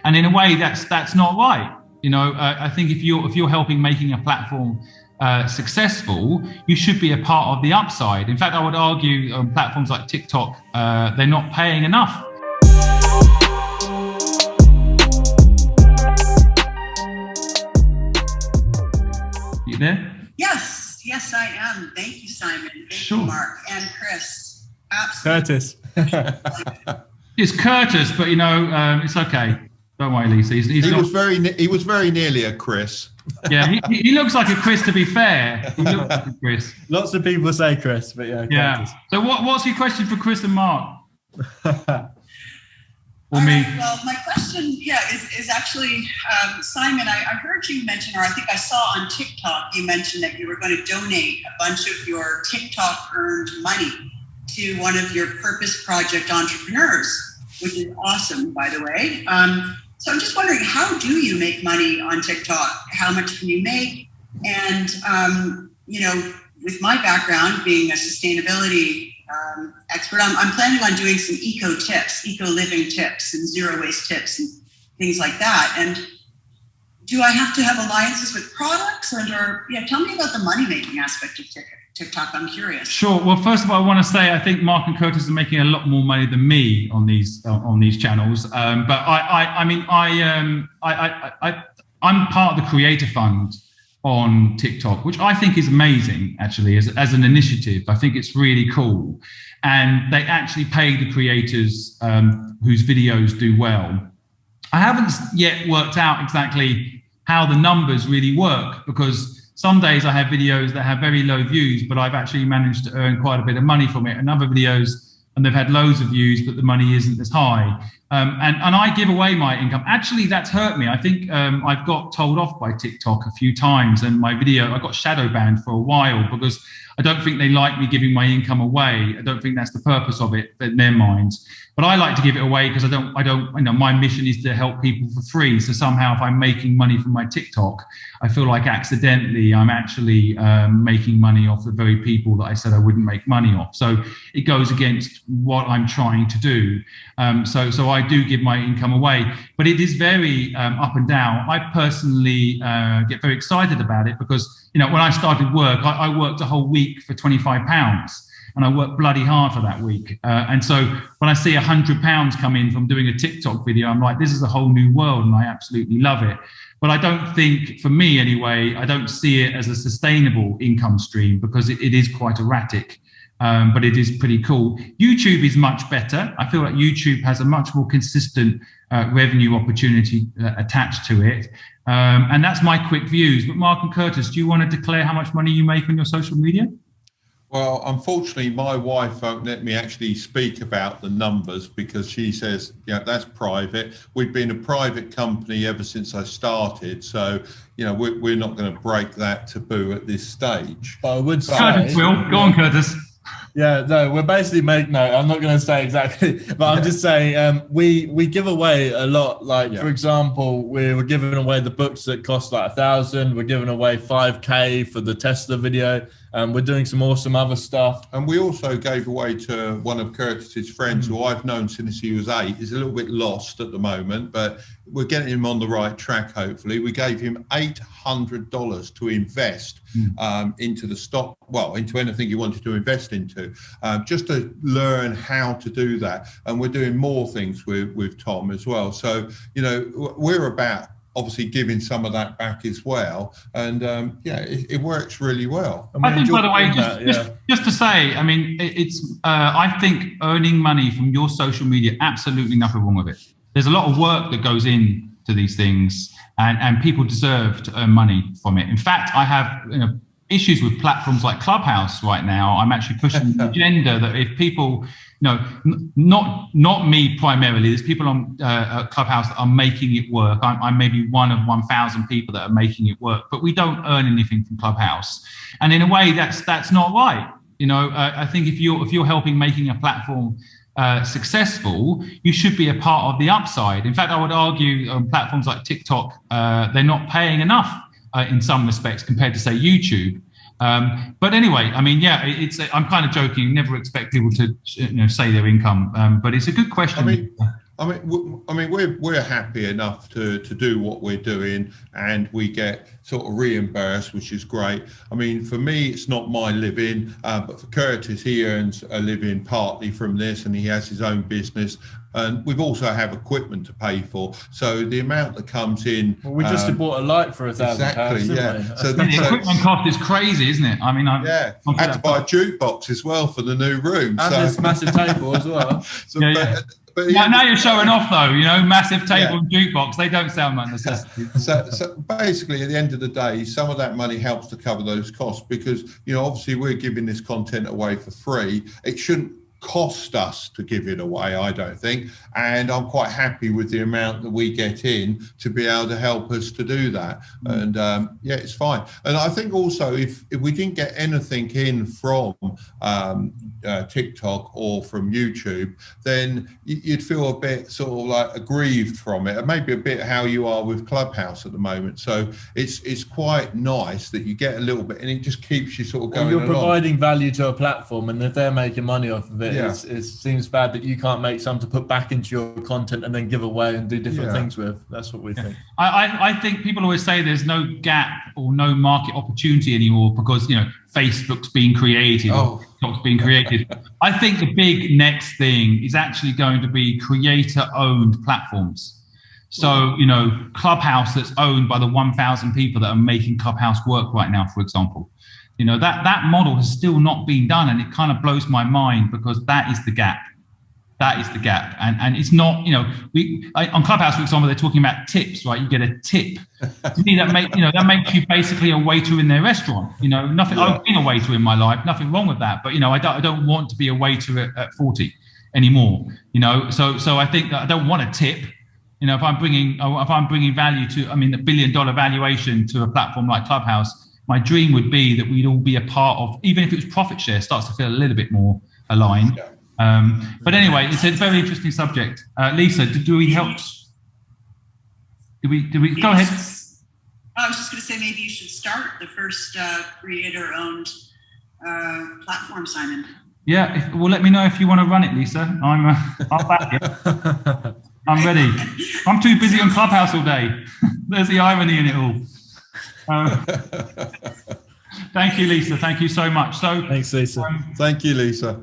And in a way, that's not right. I think if you're helping making a platform successful, you should be a part of the upside. In fact, I would argue on platforms like TikTok, they're not paying enough. You there? Yes, I am. Thank you, Simon. Thank you, Mark and Chris. Absolutely. Curtis. It's Curtis, but it's okay. Don't worry, Lisa. He was very nearly a Chris. Yeah, he looks like a Chris. To be fair, he looks like a Chris. Lots of people say Chris, but yeah. Curtis. So what's your question for Chris and Mark? Or me? Right, well, my question, is actually, Simon, I heard you mention, or I think I saw on TikTok, you mentioned that you were going to donate a bunch of your TikTok earned money to one of your Purpose Project entrepreneurs, which is awesome, by the way. So I'm just wondering, how do you make money on TikTok? How much can you make? And, with my background being a sustainability expert, I'm planning on doing some eco-living tips and zero waste tips and things like that. And do I have to have alliances with products? Tell me about the money-making aspect of TikTok. I'm curious. Sure. Well, first of all, I want to say I think Mark and Curtis are making a lot more money than me on these channels. But I'm part of the Creator Fund on TikTok, which I think is amazing, actually, as an initiative. I think it's really cool. And they actually pay the creators whose videos do well. I haven't yet worked out exactly how the numbers really work, because some days I have videos that have very low views, but I've actually managed to earn quite a bit of money from it. And other videos, and they've had loads of views, but the money isn't as high. And I give away my income. Actually, that's hurt me. I think I've got told off by TikTok a few times, and my video, I got shadow banned for a while because I don't think they like me giving my income away. I don't think that's the purpose of it in their minds. But I like to give it away because my mission is to help people for free. So somehow if I'm making money from my TikTok, I feel like accidentally I'm actually making money off the very people that I said I wouldn't make money off. So it goes against what I'm trying to do. So I do give my income away, but it is very up and down. I personally get very excited about it because, when I started work, I worked a whole week for £25. And I worked bloody hard for that week. And so when I see £100 come in from doing a TikTok video, I'm like, this is a whole new world, and I absolutely love it. But I don't think, for me anyway, I don't see it as a sustainable income stream because it is quite erratic, but it is pretty cool. YouTube is much better. I feel like YouTube has a much more consistent revenue opportunity attached to it. And that's my quick views. But Mark and Curtis, do you want to declare how much money you make on your social media? Well, unfortunately, my wife won't let me actually speak about the numbers because she says, that's private. We've been a private company ever since I started. So, we're not going to break that taboo at this stage. But I would say... Curtis will. Go on, Curtis. Yeah, no, we're basically I'm not going to say exactly, but I'm just saying we give away a lot. For example, we were giving away the books that cost like $1,000. We're giving away 5K for the Tesla video. We're doing some awesome other stuff. And we also gave away to one of Curtis's friends who I've known since he was 8. He's a little bit lost at the moment, but we're getting him on the right track, hopefully. We gave him $800 to invest into the stock, into anything he wanted to invest into, just to learn how to do that. And we're doing more things with Tom as well. So, we're about obviously giving some of that back as well. And it works really well. I think, by the way, just to say, I mean, I think earning money from your social media, absolutely nothing wrong with it. There's a lot of work that goes into these things, and people deserve to earn money from it. In fact, I have issues with platforms like Clubhouse right now. I'm actually pushing the agenda that if people, not me primarily, there's people on Clubhouse that are making it work. I'm maybe one of 1,000 people that are making it work, but we don't earn anything from Clubhouse. And in a way, that's not right. I think if you're helping making a platform successful, you should be a part of the upside. In fact, I would argue on platforms like TikTok, they're not paying enough in some respects compared to, say, YouTube. But anyway, I mean, I'm kind of joking. Never expect people to say their income, but it's a good question. I mean, We're happy enough to do what we're doing, and we get sort of reimbursed, which is great. I mean, for me, it's not my living, but for Curtis, he earns a living partly from this, and he has his own business. And we've also have equipment to pay for. So the amount that comes in. Well, we just bought a light for £1,000. Exactly, yeah. So the equipment cost is crazy, isn't it? I mean, I had to buy a jukebox as well for the new room. And this massive table as well. But now you're showing off, though. You know, massive table and jukebox. They don't sound like necessity. So basically, at the end of the day, some of that money helps to cover those costs because, you know, obviously we're giving this content away for free. It shouldn't cost us to give it away, I don't think, and I'm quite happy with the amount that we get in to be able to help us to do that. And it's fine. And I think also if we didn't get anything in from TikTok or from YouTube, then you'd feel a bit sort of like aggrieved from it, and maybe a bit how you are with Clubhouse at the moment. So it's quite nice that you get a little bit, and it just keeps you sort of going. You're along. providing value to a platform, and if they're making money off of it, Yeah. it seems bad that you can't make some to put back into your content and then give away and do different things with. That's what we think. I think people always say there's no gap or no market opportunity anymore because, you know, Facebook's being created or TikTok's being created. I think the big next thing is actually going to be creator-owned platforms. So, you know, Clubhouse that's owned by the 1,000 people that are making Clubhouse work right now, for example. You know, that model has still not been done, and it kind of blows my mind because that is the gap. That is the gap. And it's not, you know, on Clubhouse, for example, they're talking about tips, right? You get a tip. To me, that makes you basically a waiter in their restaurant. You know, nothing. I've been a waiter in my life, nothing wrong with that. But, you know, I don't want to be a waiter at 40 anymore. You know, so I think that I don't want a tip. You know, if I'm bringing value to, I mean, $1 billion valuation to a platform like Clubhouse, my dream would be that we'd all be a part of, even if it was profit share, starts to feel a little bit more aligned. But anyway, it's a very interesting subject. Lisa, do we help? Do we go ahead? I was just going to say maybe you should start the first creator-owned platform, Simon. Yeah, well, let me know if you want to run it, Lisa. I'll back you. I'm ready. I'm too busy on Clubhouse all day. There's the irony in it all. Thank you, Lisa. Thank you so much. Thanks, Lisa. Thank you, Lisa.